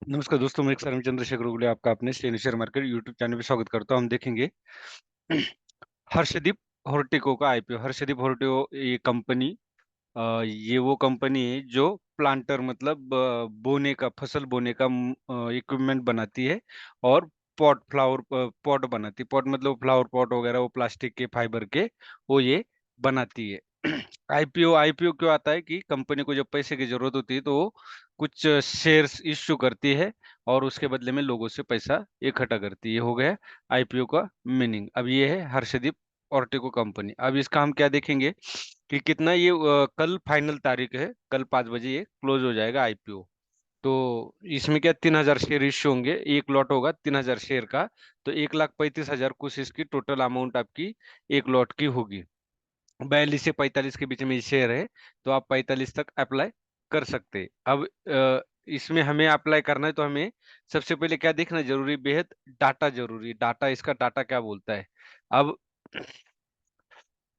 नमस्कार दोस्तों, मैं एक सर चंद्रशेखर उगले आपका अपने स्टेन शेयर मार्केट यूट्यूब चैनल पे स्वागत करता हूं। हम देखेंगे हर्षदीप होर्टिको का आईपीओ। हर्षदीप होर्टिको ये कंपनी ये वो कंपनी है जो प्लांटर मतलब बोने का फसल बोने का इक्विपमेंट बनाती है और पॉट फ्लावर पॉट बनाती है। पॉट मतलब फ्लावर पॉट वगैरह वो प्लास्टिक के फाइबर के वो ये बनाती है। आईपीओ आईपीओ क्यों आता है कि कंपनी को जब पैसे की जरूरत होती है तो वो कुछ शेयर्स इश्यू करती है और उसके बदले में लोगों से पैसा इकट्ठा करती है। ये हो गया आईपीओ का मीनिंग। अब ये है हर्षदीप ऑर्टिको कंपनी। अब इसका हम क्या देखेंगे कि कितना ये कल फाइनल तारीख है, कल 5 बजे ये क्लोज हो जाएगा आईपीओ। तो इसमें क्या 3,000 शेयर इश्यू होंगे, एक लॉट होगा 3,000 शेयर का। तो 1,35,000 कुछ इसकी टोटल अमाउंट आपकी एक लॉट की होगी। 42 से 45 के बीच में ये शेयर है, तो आप 45 तक अप्लाई कर सकते हैं। अब इसमें हमें अप्लाई करना है तो हमें सबसे पहले क्या देखना जरूरी, बेहद डाटा जरूरी। डाटा, इसका डाटा क्या बोलता है। अब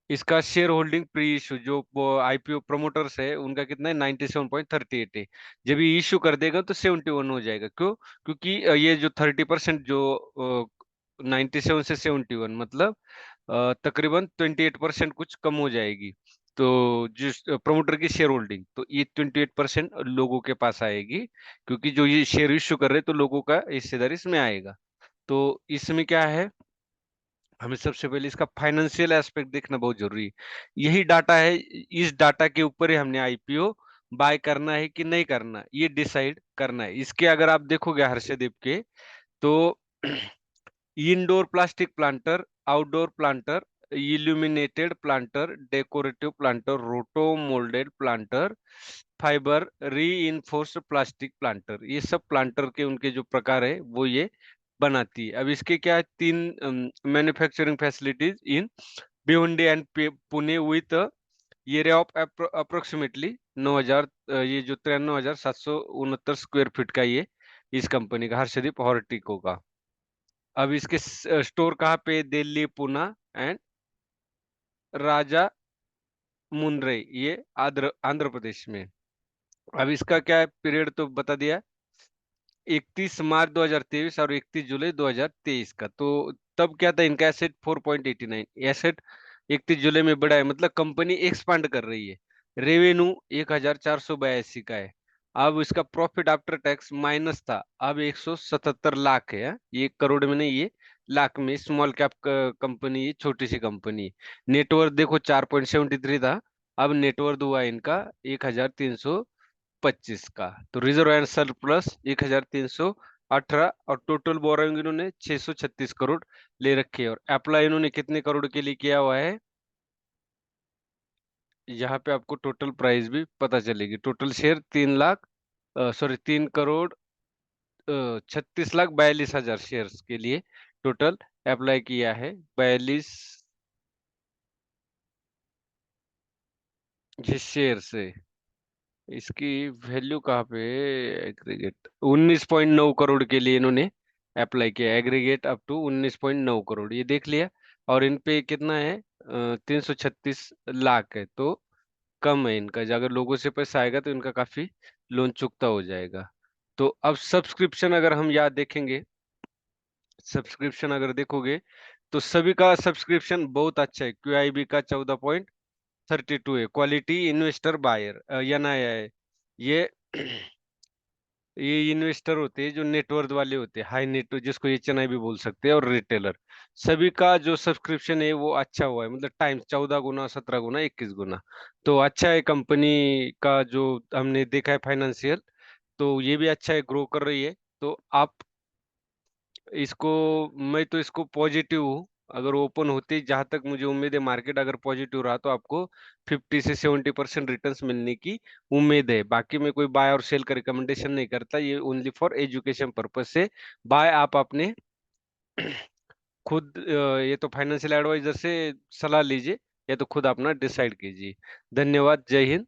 इसका शेयर होल्डिंग प्री इशू जो आईपीओ प्रमोटर्स है उनका कितना है 97.38 है। जब ये इशू कर देगा तो 71 हो जाएगा। क्यों? क्योंकि ये जो 30% जो 97 से 71 मतलब तकरीबन 28% कुछ कम हो जाएगी। तो जिस प्रमोटर की शेयर होल्डिंग तो ये 28% लोगों के पास आएगी, क्योंकि जो ये शेयर इश्यू कर रहे हैं तो लोगों का हिस्सेदारी इसमें आएगा। तो इसमें क्या है, हमें सबसे पहले इसका फाइनेंशियल एस्पेक्ट देखना बहुत जरूरी है। यही डाटा है, इस डाटा के ऊपर ही हमने आईपीओ बाय करना है कि नहीं करना ये डिसाइड करना है। इसके अगर आप देखोगे हर्षदीप के तो indoor plastic planter, outdoor planter, illuminated planter, decorative planter, roto moulded planter, fibre reinforced plastic planter, ये सब प्लांटर के उनके जो प्रकार है वो ये बनाती है। अब इसके क्या है, 3 manufacturing facilities in Bhiwandi and Pune with area of approximately 9,000, ये जो 93,769 स्क्वायर फीट का ये इस कंपनी का हर्षदीप हॉर्टिको का। अब इसके स्टोर कहाँ पे, दिल्ली, पुणे एंड राजा मुंड्रे, ये आंध्र आंध्र प्रदेश में। अब इसका क्या है पीरियड तो बता दिया, 31 मार्च 2023 और 31 जुलाई 2023 का। तो तब क्या था, इनका एसेट 4.89, एसेट 31 जुलाई में बढ़ा है, मतलब कंपनी एक्सपांड कर रही है। रेवेन्यू 1,482 का है। अब इसका प्रॉफिट आफ्टर टैक्स माइनस था, अब 177 लाख है। ये करोड़ में नहीं, ये लाख में। स्मॉल कैप कंपनी, ये छोटी सी कंपनी। नेटवर्थ देखो 4.73 था, अब नेटवर्थ हुआ इनका 1,325 का। तो रिजर्व एंड सरप्लस 1,318 और टोटल बोरोइंग इन्होंने 636 करोड़ ले रखे हैं। और अप्लाई इन्होंने कितने करोड़ के लिए किया हुआ है, यहाँ पे आपको टोटल प्राइस भी पता चलेगी। टोटल शेयर 3 करोड़ 36,42,000 शेयर्स के लिए टोटल अप्लाई किया है। 42 ये शेयर से इसकी वैल्यू कहाँ पे, एग्रीगेट 19.9 करोड़ के लिए इन्होंने अप्लाई किया। एग्रीगेट अप टू 19.9 करोड़ ये देख लिया। और इन पे कितना है, 336 लाख है। तो कम है इनका, अगर लोगों से पैसा आएगा तो इनका काफी लोन चुकता हो जाएगा। तो अब सब्सक्रिप्शन अगर हम याद देखेंगे, सब्सक्रिप्शन अगर देखोगे तो सभी का सब्सक्रिप्शन बहुत अच्छा है। क्यूआईबी का 14.32 है। क्वालिटी इन्वेस्टर बायर एनआईआई, ये ये इन्वेस्टर होते हैं जो नेटवर्थ वाले होते हैं, हाई नेट जिसको एचएनआई भी बोल सकते हैं, और रिटेलर। सभी का जो सब्सक्रिप्शन है वो अच्छा हुआ है, मतलब टाइम्स 14 गुना, 17 गुना, 21 गुना। तो अच्छा है कंपनी का जो हमने देखा है फाइनेंशियल, तो ये भी अच्छा है, ग्रो कर रही है। तो आप इसको, मैं तो इसको पॉजिटिव हूँ। अगर ओपन होते, जहां तक मुझे उम्मीद है मार्केट अगर पॉजिटिव रहा तो आपको 50 से 70% रिटर्न्स मिलने की उम्मीद है। बाकी मैं कोई बाय और सेल का रिकमेंडेशन नहीं करता, ये ओनली फॉर एजुकेशन पर्पज से। बाय आप अपने खुद ये तो फाइनेंशियल एडवाइजर से सलाह लीजिए, या तो खुद अपना डिसाइड कीजिए। धन्यवाद, जय हिंद।